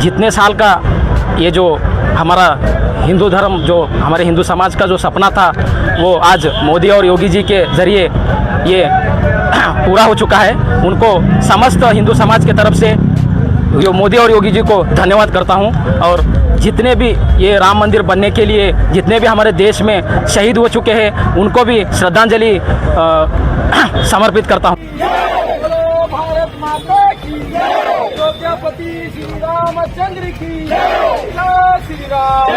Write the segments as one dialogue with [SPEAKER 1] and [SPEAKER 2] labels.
[SPEAKER 1] जितने साल का ये जो हमारा हिंदू धर्म, जो हमारे हिंदू समाज का जो सपना था, वो आज मोदी और योगी जी के ज़रिए ये पूरा हो चुका है। उनको समस्त हिंदू समाज की तरफ से जो मोदी और योगी जी को धन्यवाद करता हूँ। और जितने भी ये राम मंदिर बनने के लिए जितने भी हमारे देश में शहीद हो चुके हैं, उनको भी श्रद्धांजलि समर्पित करता हूँ।
[SPEAKER 2] बोलो भारत माता की जय, अयोध्यापति श्री रामचंद्र की जय, जय Shri Ram.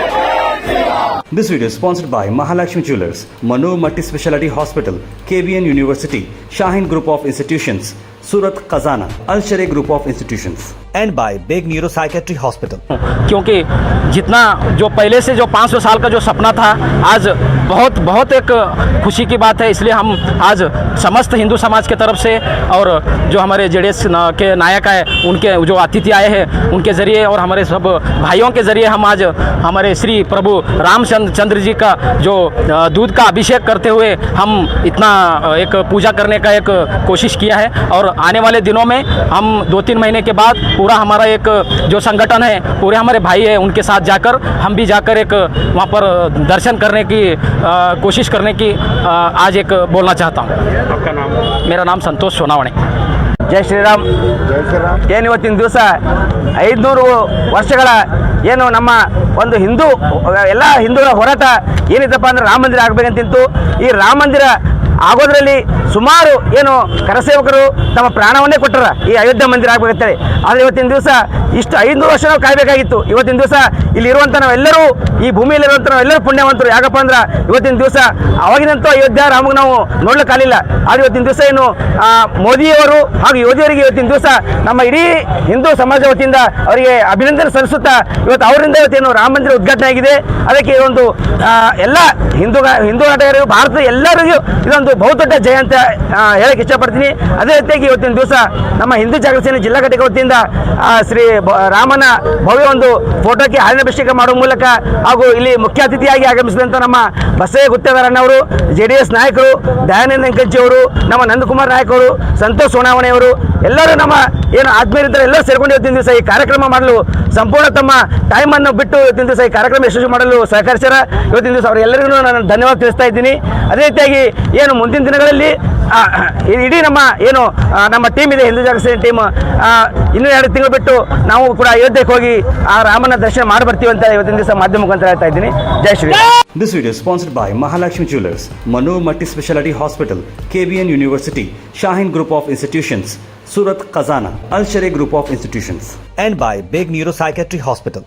[SPEAKER 3] This video is sponsored by Mahalakshmi Jewelers, Manu Multi Speciality Hospital, KBN University, Shaheen Group of Institutions, Surat Khazana, Al Sharia Group of Institutions, and by Big Neuro Psychiatry Hospital.
[SPEAKER 1] क्योंकि जितना जो पहले से जो 500 साल का जो सपना था, आज बहुत बहुत एक खुशी की बात है। इसलिए हम आज समस्त हिंदू समाज के तरफ से और जो हमारे जेडीएस के नायक आए, उनके जो अतिथि आए हैं, उनके ज़रिए और हमारे सब भाइयों के ज़रिए हम आज हमारे श्री प्रभु रामचंद्र जी का जो दूध का अभिषेक करते हुए हम इतना एक पूजा करने का एक कोशिश किया है। और आने वाले दिनों में हम 2-3 महीने के बाद पूरा हमारा एक जो संगठन है, पूरे हमारे भाई हैं, उनके साथ जाकर हम भी जाकर एक वहाँ पर दर्शन करने की कोशिश करने की आज एक बोलना चाहता हूँ।
[SPEAKER 4] आपका नाम?
[SPEAKER 1] मेरा नाम संतोष सोनावणे।
[SPEAKER 5] ಜೈ ಶ್ರೀರಾಮ್. ಏನು ಇವತ್ತಿನ ದಿವಸ 500 ವರ್ಷಗಳ ಏನು ನಮ್ಮ ಒಂದು ಎಲ್ಲ ಹಿಂದೂಗಳ ಹೋರಾಟ ಏನಿತ್ತಪ್ಪ ಅಂದ್ರೆ ರಾಮ ಮಂದಿರ ಆಗಬೇಕಂತಿತ್ತು. ಈ ರಾಮ ಮಂದಿರ ಆಗೋದ್ರಲ್ಲಿ ಸುಮಾರು ಏನು ಕರಸೇವಕರು ತಮ್ಮ ಪ್ರಾಣವನ್ನೇ ಕೊಟ್ಟರ ಈ ಅಯೋಧ್ಯೆ ಮಂದಿರ ಆಗಬೇಕಂತೇಳಿ. ಆದರೆ ಇವತ್ತಿನ ದಿವಸ ಇಷ್ಟು 500 ವರ್ಷ ನಾವು ಕಾಯಬೇಕಾಗಿತ್ತು. ಇವತ್ತಿನ ದಿವಸ ಇಲ್ಲಿರುವಂಥ ನಾವೆಲ್ಲರೂ, ಈ ಭೂಮಿಯಲ್ಲಿರುವಂಥ ನಾವೆಲ್ಲರೂ ಪುಣ್ಯವಂತರು. ಯಾಕಪ್ಪ ಅಂದ್ರೆ ಇವತ್ತಿನ ದಿವಸ ಅವಾಗಿನಂತೂ ಅಯೋಧ್ಯ ರಾಮಗೆ ನಾವು ನೋಡ್ಲಿಕ್ಕಾಗಲಿಲ್ಲ. ಆದರೆ ಇವತ್ತಿನ ದಿವಸ ಏನು ಮೋದಿಯವರು ಹಾಗೂ ಯೋಧಿಯವರಿಗೆ ಇವತ್ತಿನ ದಿವಸ ನಮ್ಮ ಇಡೀ ಹಿಂದೂ ಸಮಾಜ ವತಿಯಿಂದ ಅವರಿಗೆ ಅಭಿನಂದನೆ ಸಲ್ಲಿಸುತ್ತಾ ಇವತ್ತು ಅವರಿಂದ ಇವತ್ತೇನು ರಾಮ ಮಂದಿರ ಉದ್ಘಾಟನೆ ಆಗಿದೆ. ಅದಕ್ಕೆ ಒಂದು ಎಲ್ಲ ಹಿಂದೂ ನಾಟಕರಿಗೂ, ಭಾರತದ ಎಲ್ಲರಿಗೂ ಇದೊಂದು ಬಹುದೊಡ್ಡ ಜಯ ಅಂತ ಹೇಳಕ್ಕೆ ಇಷ್ಟಪಡ್ತೀನಿ. ಅದೇ ರೀತಿಯಾಗಿ ಇವತ್ತಿನ ದಿವಸ ನಮ್ಮ ಹಿಂದೂ ಜಾಗೃತಿ ಸೇನೆ ಜಿಲ್ಲಾ ಘಟಕ ವತಿಯಿಂದ ಶ್ರೀ ರಾಮನ ಭವ್ಯ ಒಂದು ಫೋಟೋಕ್ಕೆ ಹಾಲಿನಾಭಿಷೇಕ ಮಾಡುವ ಮೂಲಕ ಹಾಗೂ ಇಲ್ಲಿ ಮುಖ್ಯ ಅತಿಥಿಯಾಗಿ ಆಗಮಿಸಿದಂಥ ನಮ್ಮ ಬಸಯ್ಯ ಗುತ್ತೇದಾರಣ್ಣವರು, JDS ನಾಯಕರು, ದಯಾನಂದ ಅಂಕಂಜಿ ಅವರು, ನಮ್ಮ ನಂದಕುಮಾರ್ ನಾಯಕ್ ಅವರು, ಸಂತೋಷ್ ಸೋನಾವಣೆ ಅವರು, ಎಲ್ಲರೂ ನಮ್ಮ ಏನು ಆತ್ಮೀಯರಿದ್ದಾರೆ ಎಲ್ಲರೂ ಸೇರ್ಕೊಂಡು ಇವತ್ತಿನ ದಿವಸ ಈ ಕಾರ್ಯಕ್ರಮ ಮಾಡಲು ಸಂಪೂರ್ಣ ತಮ್ಮ ಟೈಮನ್ನು ಬಿಟ್ಟು ಇವತ್ತಿನ ದಿವಸ ಈ ಕಾರ್ಯಕ್ರಮ ಯಶಸ್ವಿ ಮಾಡಲು ಸಹಕರಿಸ್ಯಾರ. ಇವತ್ತಿನ ದಿವಸ ಅವರೆಲ್ಲರಿಗೂ ನಾನು ಧನ್ಯವಾದ ತಿಳಿಸ್ತಾ ಇದ್ದೀನಿ. ಅದೇ ರೀತಿಯಾಗಿ ಏನು ಮುಂದಿನ ದಿನಗಳಲ್ಲಿ ಇಡೀ ನಮ್ಮ ಟೀಮ್ ಇದೆ, ಹಿಂದೂ ಜಾಗೃತಿ ಸೇನೆ ಟೀಮ್, ಇನ್ನೂ 2 ತಿಂಗಳು ಬಿಟ್ಟು ನಾವು ಕೂಡ ಅಯೋಧ್ಯೆಗೆ ಹೋಗಿ ಆ ರಾಮನ ದರ್ಶನ ಮಾಡಿ ಬರ್ತೀವಿ ಅಂತ ಇವತ್ತಿನ ದಿವಸ ಮಾಧ್ಯಮ ಮುಖಾಂತರ ಹೇಳ್ತಾ ಇದ್ದೀನಿ. ಜೈ Shri Ram.
[SPEAKER 3] This video is sponsored by Mahalakshmi Jewelers, Manu Multi Speciality Hospital, KBN University, Shaheen Group of Institutions, Surat Khazana, Al Sharia Group of Institutions, and by Big Neuro Psychiatry Hospital.